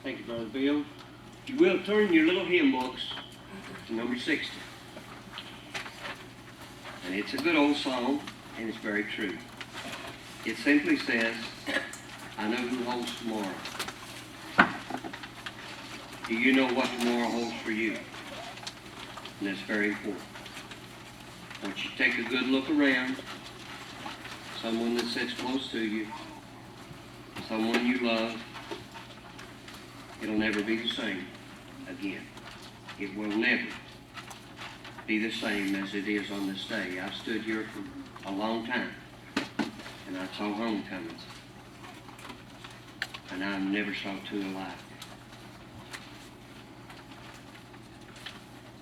Thank you, Brother Bill. If you will, turn your little hymn books to number 60. And it's a good old song, and it's very true. It simply says, I know who holds tomorrow. Do you know what tomorrow holds for you? And that's very important. I want you to take a good look around. Someone that sits close to you. Someone you love. It'll never be the same again. It will never be the same as it is on this day. I've stood here for a long time, and I saw homecomings, and I never saw two alike.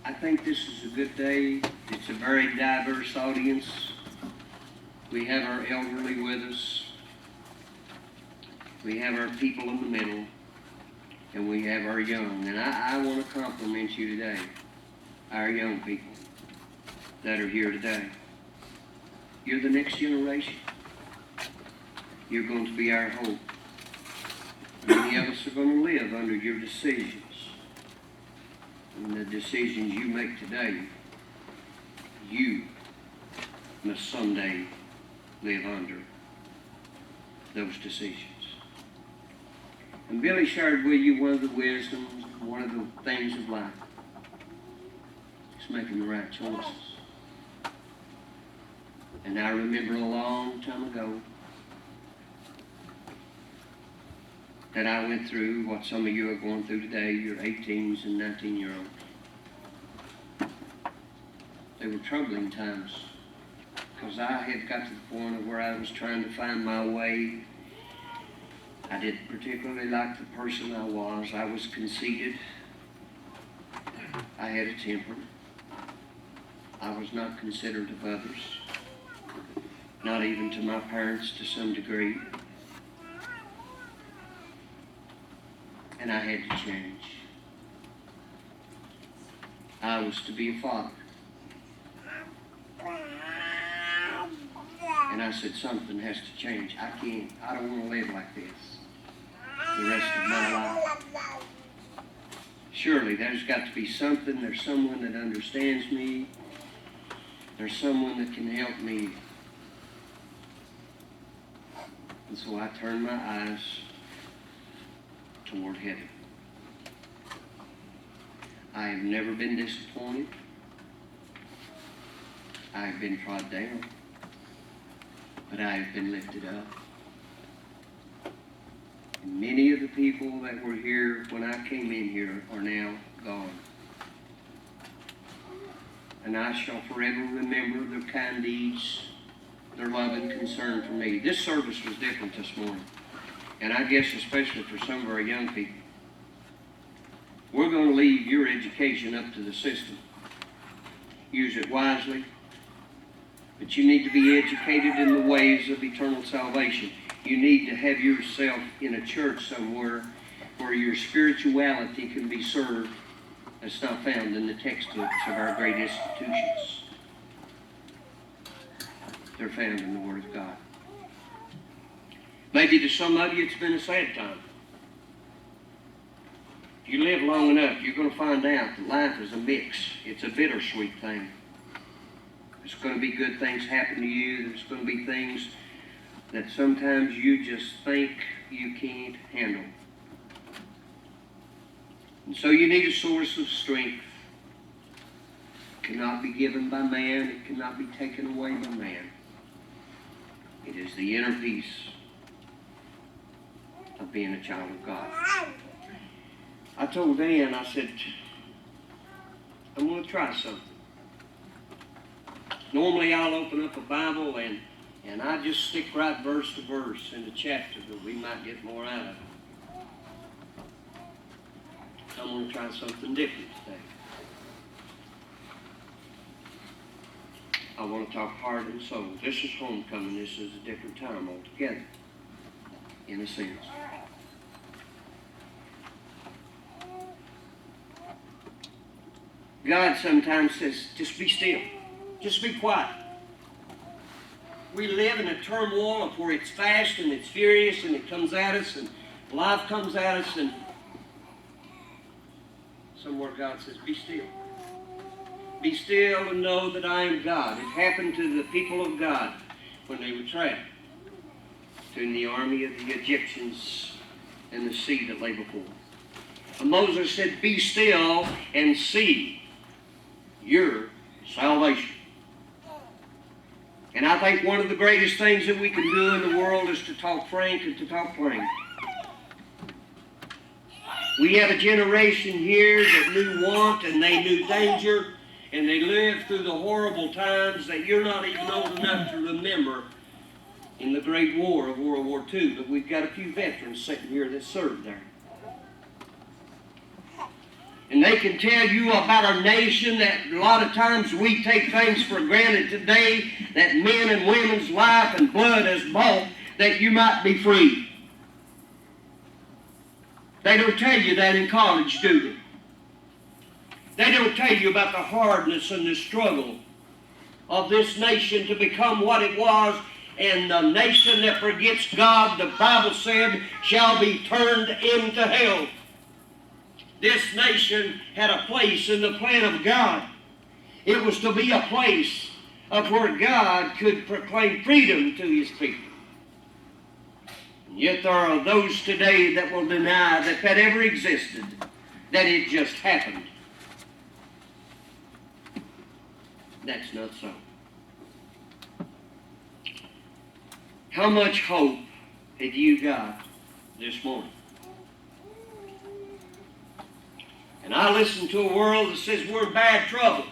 I think this is a good day. It's a very diverse audience. We have our elderly with us. We have our people in the middle. And we have our young. And I want to compliment you today, our young people that are here today. You're the next generation. You're going to be our hope. Many of us are going to live under your decisions. And the decisions you make today, you must someday live under those decisions. And Billy shared with you one of the wisdoms, one of the things of life. It's making the right choices. And I remember a long time ago that I went through what some of you are going through today, your 18s and 19-year-olds. They were troubling times because I had got to the point of where I was trying to find my way. I didn't particularly like the person I was. I was conceited. I had a temper. I was not considerate of others, not even to my parents to some degree. And I had to change. I was to be a father. And I said, something has to change. I don't want to live like this the rest of my life. Surely there's got to be something. There's someone that understands me. There's someone that can help me. And so I turned my eyes toward heaven. I have never been disappointed. I have been trod down, but I have been lifted up. And many of the people that were here when I came in here are now gone. And I shall forever remember their kind deeds, their love and concern for me. This service was different this morning. And I guess especially for some of our young people. We're going to leave your education up to the system. Use it wisely. But you need to be educated in the ways of eternal salvation. You need to have yourself in a church somewhere where your spirituality can be served. That's not found in the textbooks of our great institutions. They're found in the Word of God. Maybe to some of you it's been a sad time. If you live long enough, you're going to find out that life is a mix. It's a bittersweet thing. There's going to be good things happen to you. There's going to be things that sometimes you just think you can't handle. And so you need a source of strength. It cannot be given by man. It cannot be taken away by man. It is the inner peace of being a child of God. I told Dan, I said, I'm going to try something. Normally I'll open up a Bible and I just stick right verse to verse in the chapter, but we might get more out of it. I'm going to try something different today. I want to talk heart and soul. This is homecoming. This is a different time altogether, in a sense. God sometimes says, just be still. Just be quiet. We live in a turmoil of where it's fast and it's furious and it comes at us and life comes at us and somewhere God says, be still. Be still and know that I am God. It happened to the people of God when they were trapped in the army of the Egyptians and the sea that lay before them. And Moses said, be still and see your salvation. And I think one of the greatest things that we can do in the world is to talk frank and to talk plain. We have a generation here that knew want and they knew danger, and they lived through the horrible times that you're not even old enough to remember in the Great War of World War II. But we've got a few veterans sitting here that served there. And they can tell you about a nation that a lot of times we take things for granted today, that men and women's life and blood is bought, that you might be free. They don't tell you that in college, do they? They don't tell you about the hardness and the struggle of this nation to become what it was, and the nation that forgets God, the Bible said, shall be turned into hell. This nation had a place in the plan of God. It was to be a place of where God could proclaim freedom to His people. And yet there are those today that will deny that that ever existed, that it just happened. That's not so. How much hope have you got this morning? And I listen to a world that says we're in bad trouble.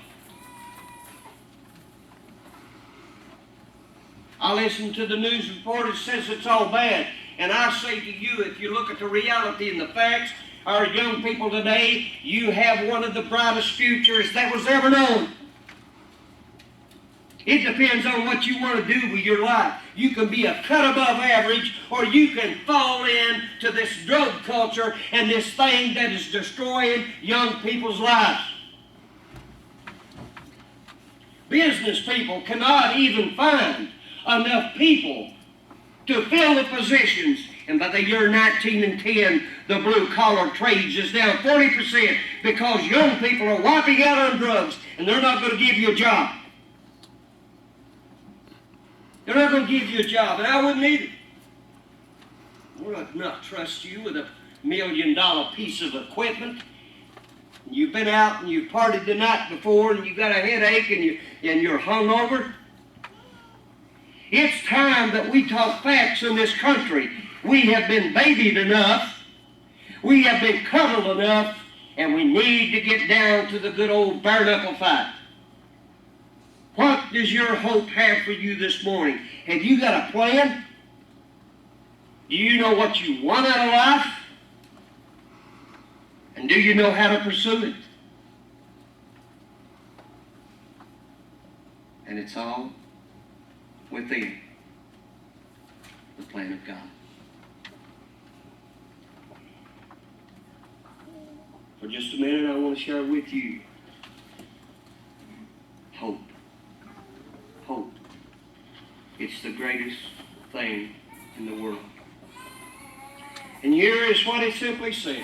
I listen to the news report that says it's all bad. And I say to you, if you look at the reality and the facts, our young people today, you have one of the brightest futures that was ever known. It depends on what you want to do with your life. You can be a cut above average, or you can fall into this drug culture and this thing that is destroying young people's lives. Business people cannot even find enough people to fill the positions. And by the year 1910, the blue-collar trades is down 40% because young people are wiping out on drugs and they're not going to give you a job. They're not going to give you a job, and I wouldn't either. We'll not trust you with $1 million piece of equipment. You've been out and you've partied the night before and you've got a headache and you're hungover. It's time that we talk facts in this country. We have been babied enough. We have been cuddled enough, and we need to get down to the good old bare-knuckle fight. What does your hope have for you this morning? Have you got a plan? Do you know what you want out of life? And do you know how to pursue it? And it's all within the plan of God. For just a minute, I want to share with you hope. Hope. It's the greatest thing in the world. And here is what it simply said.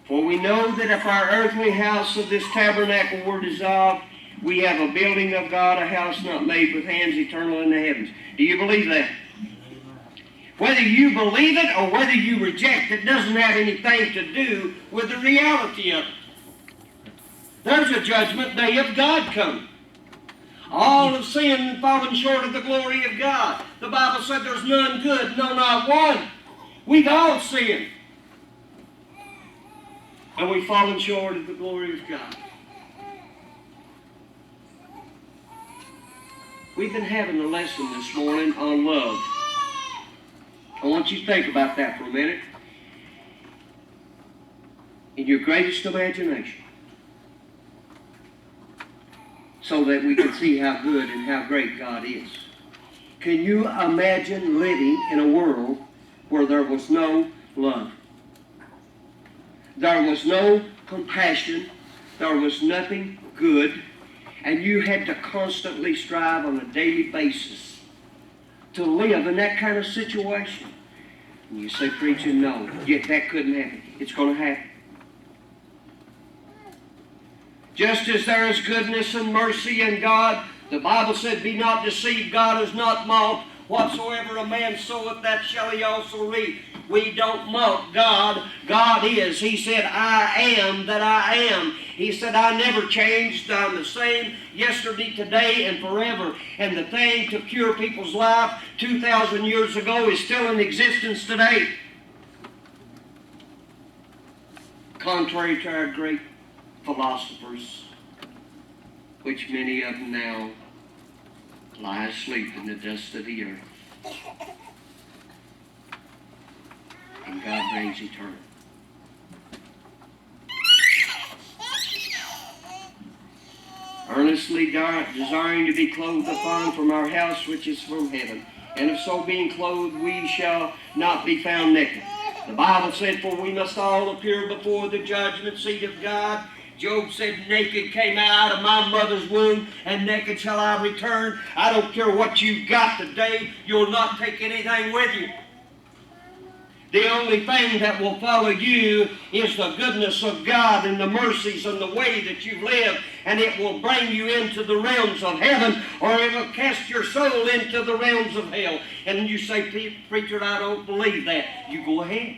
For we know that if our earthly house of this tabernacle were dissolved, we have a building of God, a house not made with hands, eternal in the heavens. Do you believe that? Whether you believe it or whether you reject it doesn't have anything to do with the reality of it. There's a judgment day of God coming. All have sinned and fallen short of the glory of God. The Bible said there's none good, no, not one. We've all sinned. And we've fallen short of the glory of God. We've been having a lesson this morning on love. I want you to think about that for a minute. In your greatest imagination. So that we can see how good and how great God is. Can you imagine living in a world where there was no love? There was no compassion. There was nothing good. And you had to constantly strive on a daily basis to live in that kind of situation. And you say, preacher, no, yet that couldn't happen. It's going to happen. Just as there is goodness and mercy in God, the Bible said, be not deceived, God is not mocked. Whatsoever a man soweth, that shall he also reap. We don't mock God. God is. He said, I am that I am. He said, I never changed. I'm the same yesterday, today, and forever. And the thing to cure people's life 2,000 years ago is still in existence today. Contrary to our great philosophers, which many of them now lie asleep in the dust of the earth. And God reigns eternal. Earnestly desiring to be clothed upon from our house which is from heaven. And if so being clothed, we shall not be found naked. The Bible said, for we must all appear before the judgment seat of God. Job said, naked came I out of my mother's womb, and naked shall I return. I don't care what you've got today, you'll not take anything with you. The only thing that will follow you is the goodness of God and the mercies and the way that you've lived, and it will bring you into the realms of heaven, or it will cast your soul into the realms of hell. And you say, preacher, I don't believe that. You go ahead.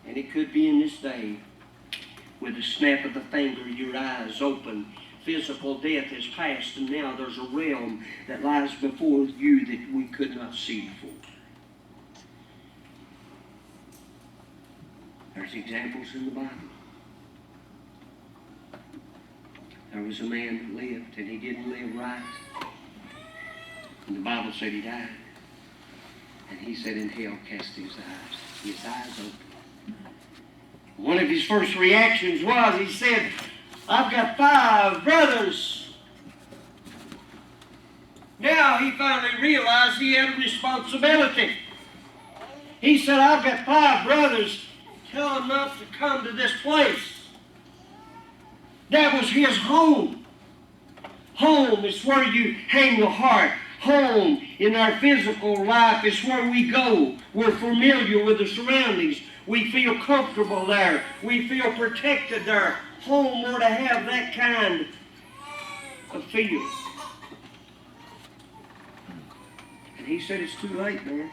And it could be in this day, with a snap of the finger, your eyes open. Physical death is past, and now there's a realm that lies before you that we could not see before. There's examples in the Bible. There was a man that lived, and he didn't live right. And the Bible said he died. And he said in hell cast his eyes open. One of his first reactions was, he said, I've got 5 brothers. Now he finally realized he had a responsibility. He said, I've got 5 brothers. Tell them not to come to this place. That was his home. Home is where you hang your heart. Home in our physical life is where we go. We're familiar with the surroundings. We feel comfortable there. We feel protected there. Home ought to have that kind of feel. And he said, it's too late, man.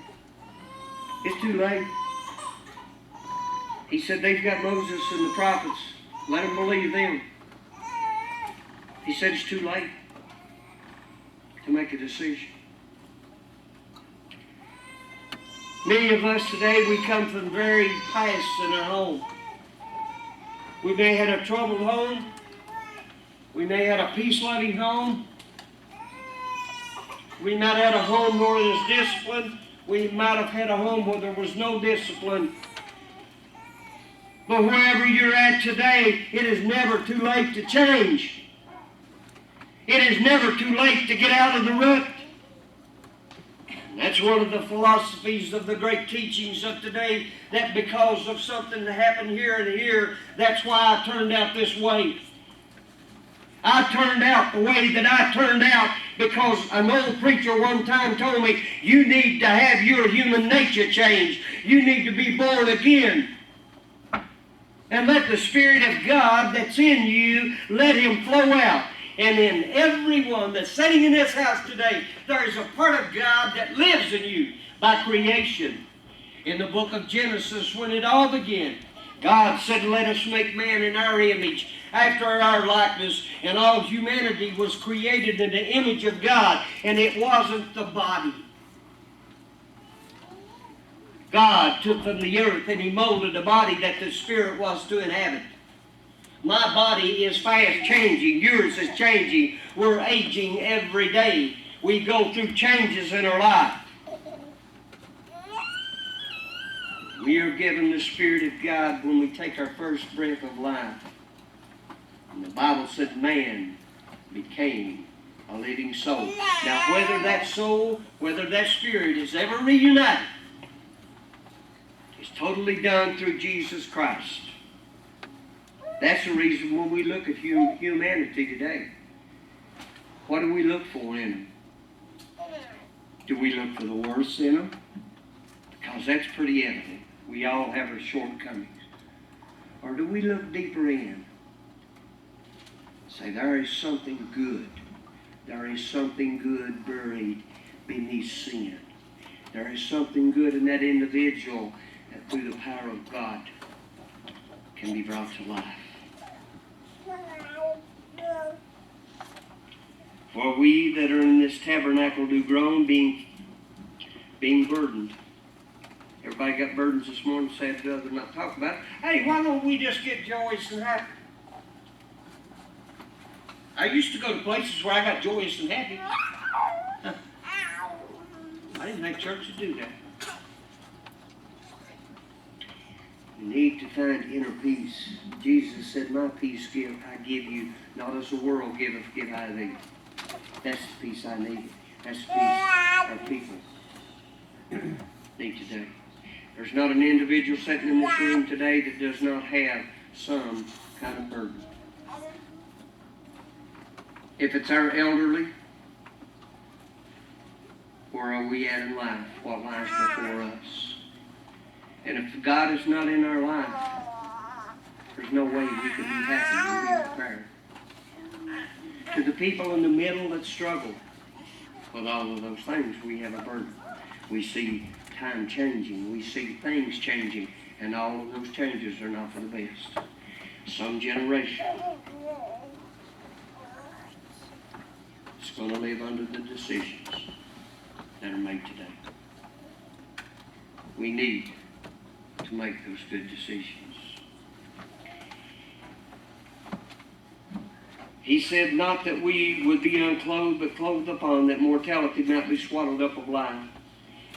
It's too late. He said, they've got Moses and the prophets. Let them believe them. He said, it's too late to make a decision. Many of us today, we come from very pasts in our home. We may have had a troubled home. We may have had a peace-loving home. We might have had a home where there was discipline. We might have had a home where there was no discipline. But wherever you're at today, it is never too late to change. It is never too late to get out of the rut. That's one of the philosophies of the great teachings of today, that because of something that happened here and here, that's why I turned out this way. I turned out the way that I turned out because an old preacher one time told me, you need to have your human nature changed. You need to be born again. And let the Spirit of God that's in you, let Him flow out. And in everyone that's sitting in this house today, there is a part of God that lives in you by creation. In the book of Genesis, when it all began, God said, let us make man in our image, after our likeness, and all humanity was created in the image of God, and it wasn't the body. God took from the earth and He molded a body that the Spirit was to inhabit. My body is fast changing. Yours is changing. We're aging every day. We go through changes in our life. We are given the Spirit of God when we take our first breath of life. And the Bible said man became a living soul. Now whether that soul, whether that spirit is ever reunited, is totally done through Jesus Christ. That's the reason when we look at humanity today, what do we look for in them? Do we look for the worst in them? Because that's pretty evident. We all have our shortcomings. Or do we look deeper in? Say, there is something good. There is something good buried beneath sin. There is something good in that individual that through the power of God can be brought to life. For we that are in this tabernacle do groan, being burdened. Everybody got burdens this morning, sad to others not talk about it. Hey, why don't we just get joyous and happy? I used to go to places where I got joyous and happy. I didn't think church would do that. You need to find inner peace. Jesus said, my peace I give you, not as the world giveth, give I thee. That's the peace I need. That's the peace our people need today. There's not an individual sitting in this room today that does not have some kind of burden. If it's our elderly, where are we at in life? What lies before us? And if God is not in our life, there's no way we can be happy and be prayer. To the people in the middle that struggle with all of those things, we have a burden. We see time changing. We see things changing. And all of those changes are not for the best. Some generation is going to live under the decisions that are made today. We need to make those good decisions. He said, not that we would be unclothed, but clothed upon, that mortality might be swallowed up of life.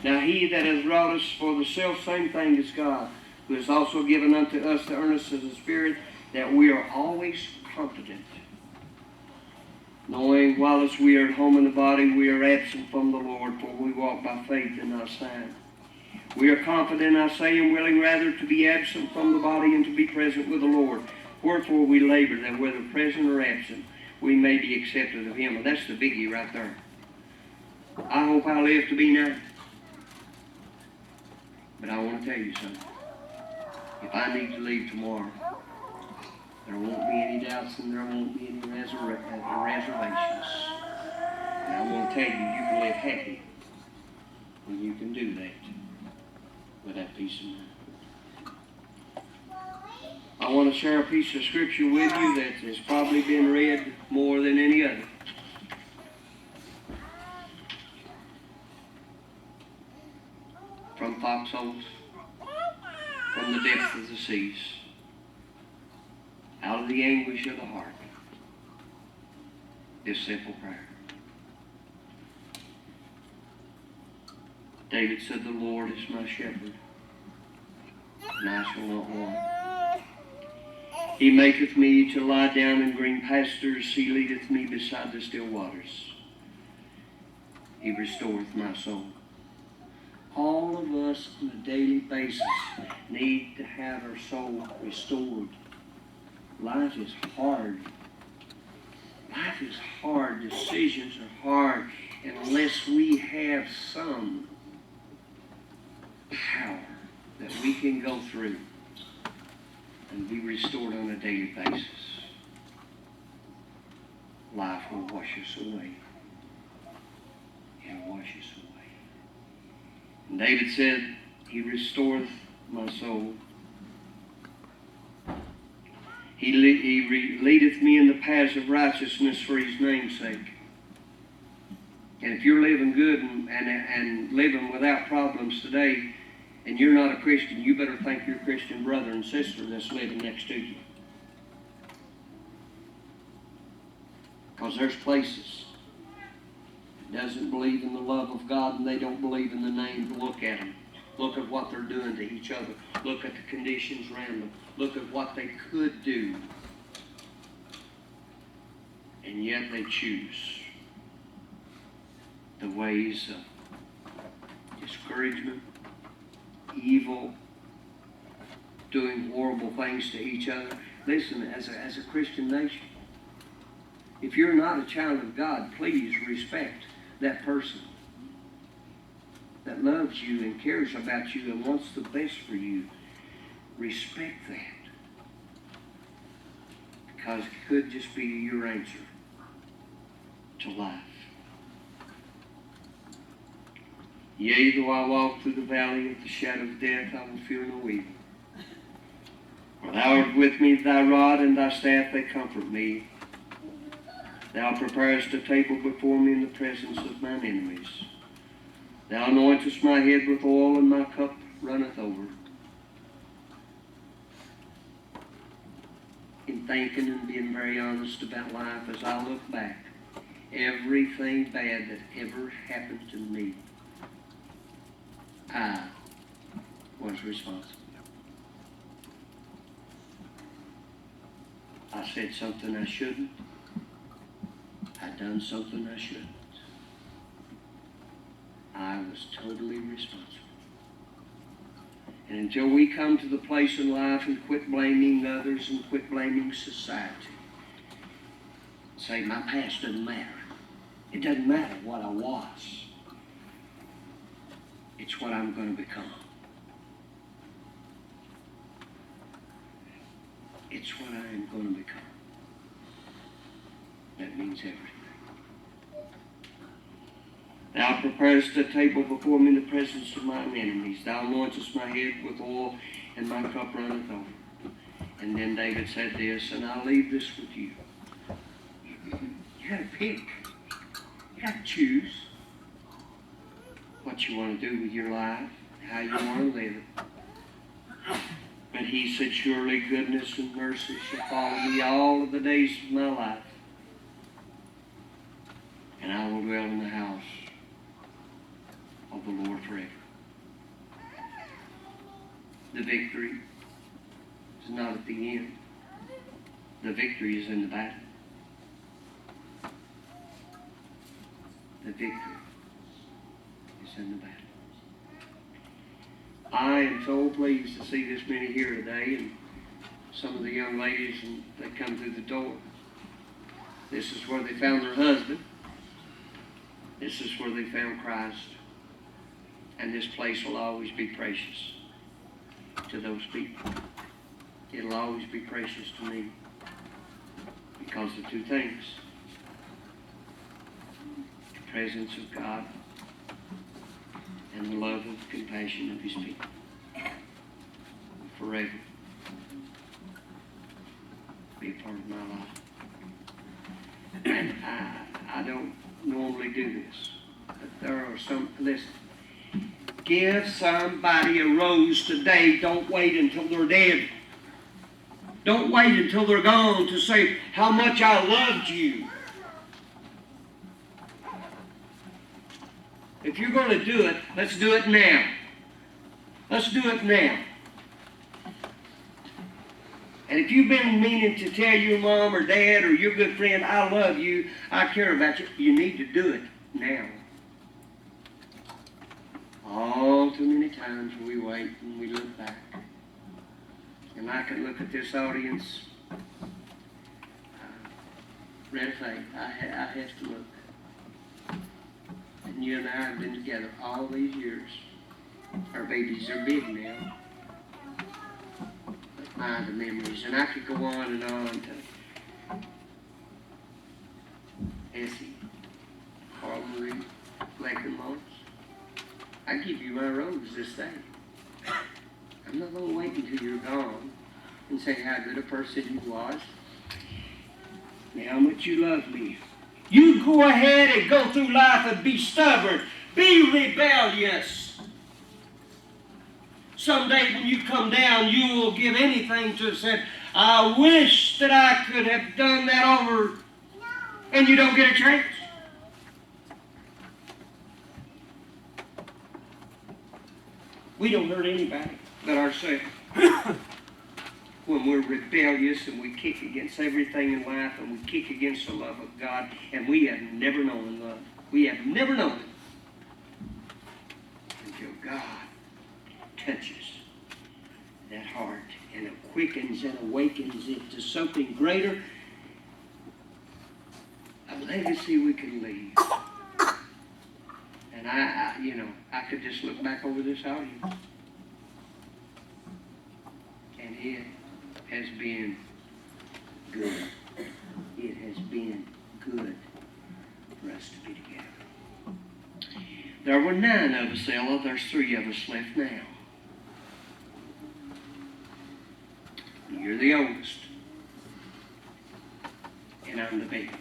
Now he that has wrought us for the selfsame thing is God, who has also given unto us the earnest of the Spirit, that we are always confident, knowing whilst we are at home in the body, we are absent from the Lord, for we walk by faith and not sight. We are confident, I say, and willing rather to be absent from the body and to be present with the Lord. Wherefore we labor, that whether present or absent, we may be accepted of him. And that's the biggie right there. I hope I live to be 90. But I want to tell you something. If I need to leave tomorrow, there won't be any doubts and there won't be any reservations. And I want to tell you, you can live happy when you can do that with that peace of mind. I want to share a piece of scripture with you that has probably been read more than any other. From foxholes, from the depths of the seas, out of the anguish of the heart, this simple prayer. David said, the Lord is my shepherd, and I shall not want. He maketh me to lie down in green pastures. He leadeth me beside the still waters. He restoreth my soul. All of us on a daily basis need to have our soul restored. Life is hard. Life is hard. Decisions are hard. And unless we have some power that we can go through and be restored on a daily basis, life will wash us away. It'll wash us away. And David said, he restoreth my soul. He leadeth me in the paths of righteousness for his name's sake. And if you're living good and living without problems today, and you're not a Christian, you better thank your Christian brother and sister that's living next to you. Because there's places that doesn't believe in the love of God and they don't believe in the name. Look at them. Look at what they're doing to each other. Look at the conditions around them. Look at what they could do. And yet they choose the ways of discouragement, evil, doing horrible things to each other. Listen, as a Christian nation, if you're not a child of God, please respect that person that that loves you and cares about you and wants the best for you, respect that. Because it could just be your answer to life. Yea, though I walk through the valley of the shadow of death, I will fear no evil. For thou art with me, thy rod and thy staff, they comfort me. Thou preparest a table before me in the presence of mine enemies. Thou anointest my head with oil, and my cup runneth over. In thinking and being very honest about life, as I look back, everything bad that ever happened to me, I was responsible. I said something I shouldn't. I done something I shouldn't. I was totally responsible. And until we come to the place in life and quit blaming others and quit blaming society, say my past doesn't matter. It doesn't matter what I was. It's what I'm going to become. It's what I am going to become. That means everything. Thou preparest a table before me in the presence of mine enemies. Thou anointest my head with oil, and my cup runneth over. And then David said this, and I'll leave this with you. You got to pick. You got to choose what you want to do with your life, how you want to live it. But he said, surely goodness and mercy shall follow me all of the days of my life. And I will dwell in the house of the Lord forever. The victory is not at the end. The victory is in the battle. The victory is in the battle. I am so pleased to see this many here today, and some of the young ladies, and they come through the door. This is where they found their husband. This is where they found Christ. And this place will always be precious to those people. It'll always be precious to me because of two things. The presence of God and the love and compassion of His people. Forever be a part of my life. And I don't normally do this, but there are some, listen, give somebody a rose today. Don't wait until they're dead. Don't wait until they're gone to say how much I loved you. If you're going to do it, let's do it now. Let's do it now. And if you've been meaning to tell your mom or dad or your good friend, I love you, I care about you, you need to do it now. All too many times we wait and we look back. And I can look at this audience, red face, I have to look. And you and I have been together all these years. Our babies are big now. But my, the memories. And I could go on and on to Essie, Carl Marie, Laker Moss. I give you my rose this day. I'm not going to wait until you're gone and say how good a person you was and how much you love me. You go ahead and go through life and be stubborn. Be rebellious. Someday when you come down, you will give anything to say, I wish that I could have done that over, and you don't get a chance. We don't hurt anybody but ourselves. When we're rebellious and we kick against everything in life and we kick against the love of God, and we have never known love. We have never known it until God touches that heart and it quickens and awakens it to something greater, a legacy we can leave And I could just look back over this audience. And it has been good. It has been good for us to be together. There were 9 of us, Ella. There's 3 of us left now. You're the oldest. And I'm the baby.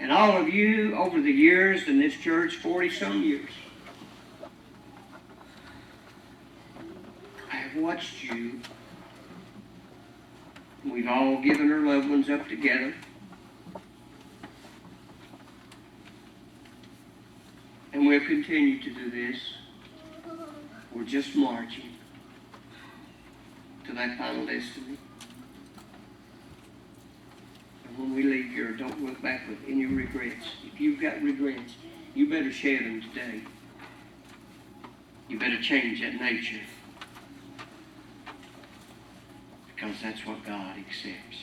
And all of you, over the years in this church, 40-some years, I have watched you. We've all given our loved ones up together. And we'll continue to do this. We're just marching to that final destiny. When we leave here, don't look back with any regrets. If you've got regrets, you better share them today. You better change that nature. Because that's what God accepts.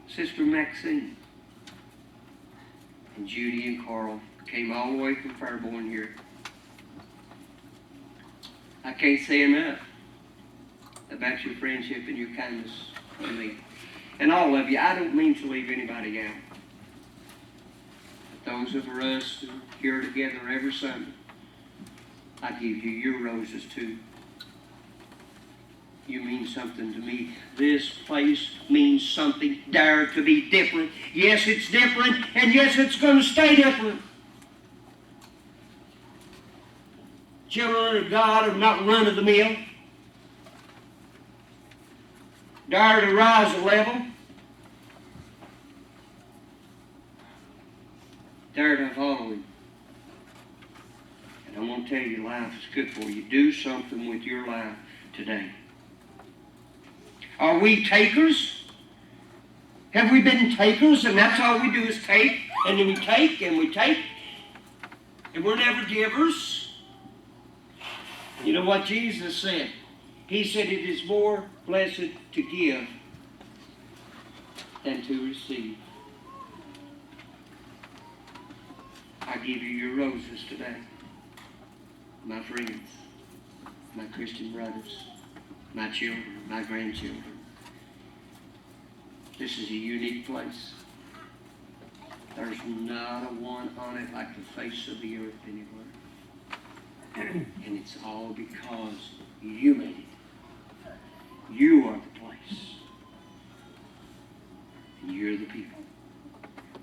Sister Maxine and Judy and Carl came all the way from Fairborn here. I can't say enough about your friendship and your kindness to me. And all of you, I don't mean to leave anybody out. But those of us who are here together every Sunday, I give you your roses too. You mean something to me. This place means something. Dare to be different. Yes, it's different, and yes, it's going to stay different. Children of God are not run of the mill. Dare to rise a level. Dare to follow Him. And I want to tell you, life is good for you. Do something with your life today. Are we takers? Have we been takers and that's all we do is take? And then we take and we take. And we're never givers. You know what Jesus said? He said it is more blessed to give than to receive. I give you your roses today. My friends, my Christian brothers, my children, my grandchildren. This is a unique place. There's not a one on it like the face of the earth anywhere. And it's all because you made it. You are the place. And you're the people.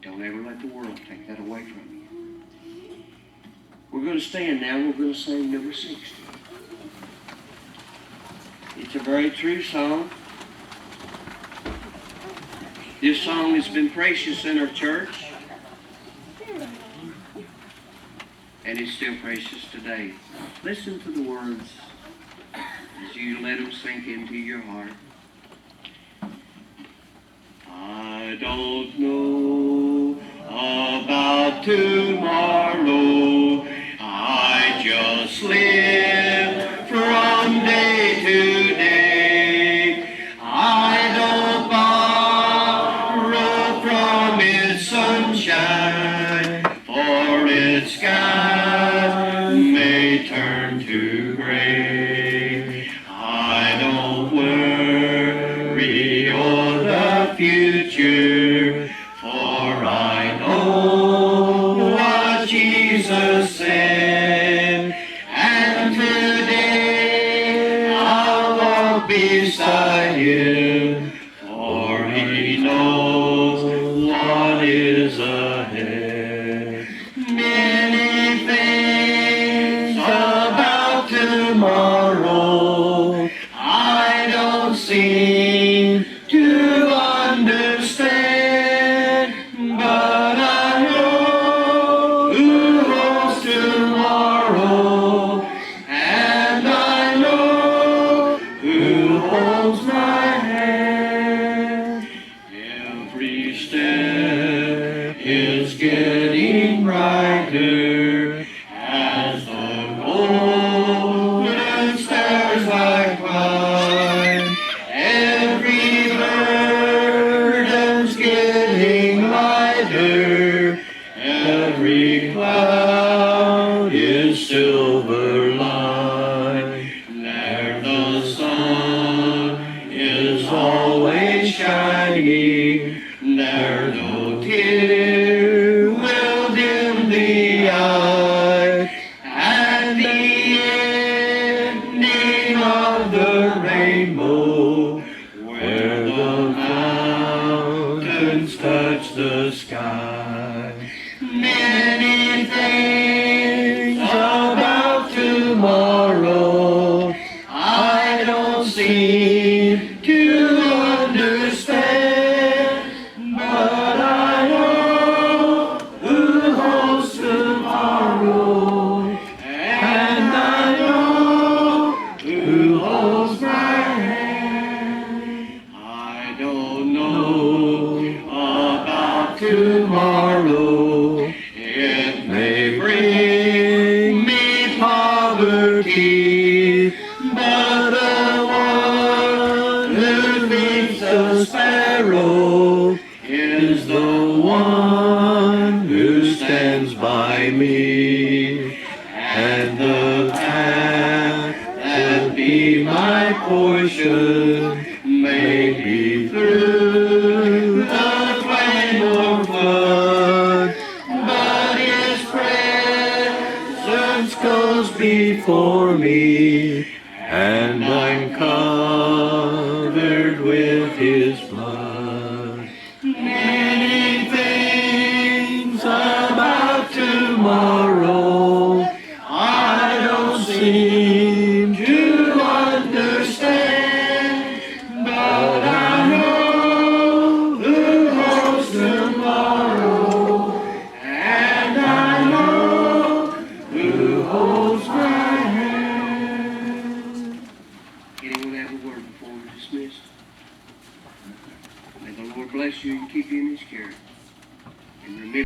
Don't ever let the world take that away from you. We're going to stand now. We're going to sing number 60. It's a very true song. This song has been precious in our church. And it's still precious today. Listen to the words as you let them sink into your heart. I don't know about tomorrow. I just live from day to day. I don't borrow from its sunshine, for its skies may turn to gray. I don't worry o'er the future, for I know what Jesus said. And today I'll walk beside Him, for He knows what is ahead. Many things about tomorrow I don't seem to understand, but I know who holds tomorrow, and I know who holds my hand. Every step is getting brighter as the golden stars I climb. Every burden's getting Many things about tomorrow I don't seem to understand, but I know who holds tomorrow, and I know who holds my hand. I don't know about tomorrow. It may bring me poverty, but the one who feeds the sparrow is the one who stands by me. And the path that be my portion may be through the flame or flood, but His presence goes before me, and I'm covered with His blood. Many things about tomorrow I don't seem to understand, but I know who holds tomorrow, and I know who holds my hand. Anyone have a word before we're dismissed? May the Lord bless you and keep you in His care. And remember,